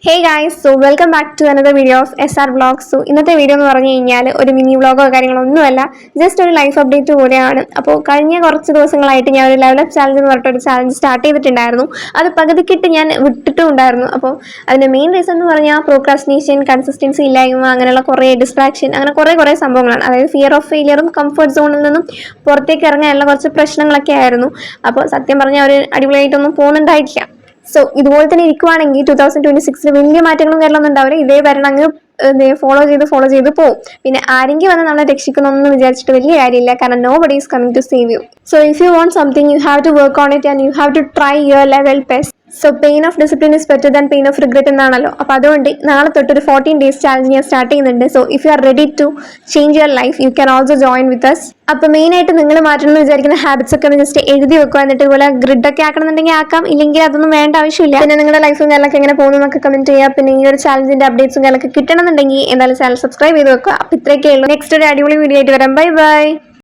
Hey guys, so welcome back to another video of SR vlogs. So ഇന്നത്തെ വീഡിയോ എന്ന് പറഞ്ഞു കഴിഞ്ഞാൽ ഒരു മിനി വ്ളോഗോ കാര്യങ്ങളൊന്നുമല്ല, ജസ്റ്റ് ഒരു ലൈഫ് അപ്ഡേറ്റ് പോലെയാണ്. അപ്പോൾ കഴിഞ്ഞ കുറച്ച് ദിവസങ്ങളായിട്ട് ഞാൻ ഒരു ലെവലപ്പ് ചാലഞ്ച് എന്ന് പറഞ്ഞിട്ട് ഒരു ചാലഞ്ച് സ്റ്റാർട്ട് ചെയ്തിട്ടുണ്ടായിരുന്നു. അത് പകുതിക്കിട്ട് ഞാൻ വിട്ടിട്ടും ഉണ്ടായിരുന്നു. അപ്പോൾ അതിൻ്റെ മെയിൻ റീസൺ എന്ന് പറഞ്ഞാൽ പ്രോക്രാസ്റ്റിനേഷൻ, കൺസിസ്റ്റൻസി ഇല്ലായ്മ, അങ്ങനെയുള്ള കുറേ ഡിസ്ട്രാക്ഷൻ, അങ്ങനെ കുറേ സംഭവങ്ങളാണ്. അതായത് ഫിയർ ഓഫ് ഫെയിലിയറും കംഫർട്ട് സോണിൽ നിന്നും പുറത്തേക്ക് ഇറങ്ങാനുള്ള കുറച്ച് പ്രശ്നങ്ങളൊക്കെ ആയിരുന്നു. അപ്പോൾ സത്യം പറഞ്ഞാൽ ഒരു അടിപൊളിയായിട്ടൊന്നും പോകുന്നുണ്ടായിട്ടില്ല. സോ ഇതുപോലെ തന്നെ ഇരിക്കുവാണെങ്കിൽ 2026 വലിയ മാറ്റങ്ങളും കാര്യങ്ങളൊന്നും ഉണ്ടാവില്ല. ഇതേ ഭരണം അങ്ങ് ഫോളോ ചെയ്ത് പോകും. പിന്നെ ആരെങ്കിലും വന്ന് നമ്മളെ രക്ഷിക്കണമെന്ന് വിചാരിച്ചിട്ട് വലിയ കാര്യമില്ല, കാരണം no buddy is coming to save you. So if you want something, you have to work on it and you have to try your level best. So pain of discipline is better than pain of regret എന്നാണല്ലോ. അപ്പോൾ അതുകൊണ്ട് നാളെ തൊട്ട് ഒരു 14 days challenge ഞാൻ start ചെയ്യുന്നുണ്ട്. So if you are ready to change your life, you can also join with us. അപ്പോൾ മെയിനായിട്ട് നിങ്ങൾ മാറ്റണമെന്ന് വിചാരിക്കുന്ന ഹാബിറ്റ്സ് ഒക്കെ ഒന്ന് ജസ്റ്റ് എഴുതി വെക്കുക. എന്നിട്ട് ഇതുപോലെ ഗ്രിഡൊക്കെ ആക്കണമെന്നുണ്ടെങ്കിൽ ആക്കാം, ഇല്ലെങ്കിൽ അതൊന്നും വേണ്ട ആവശ്യമില്ല. പിന്നെ നിങ്ങളുടെ ലൈഫും കാര്യങ്ങളൊക്കെ എങ്ങനെ പോകുന്നു എന്നൊക്കെ കമന്റ് ചെയ്യുക. പിന്നെ ഈ ഒരു ചാലഞ്ചിന്റെ അപ്ഡേറ്റ്സും കാര്യങ്ങളൊക്കെ കിട്ടണമെന്നുണ്ടെങ്കിൽ എന്തായാലും ചാനൽ സബ്സ്ക്രൈബ് ചെയ്ത് വെക്കുക. അപ്പോൾ ഇത്രയൊക്കെ ഉള്ളൂ. നെക്സ്റ്റ് ഒരു അടിപൊളി വീഡിയോ ആയിട്ട് വരാം. Bye bye.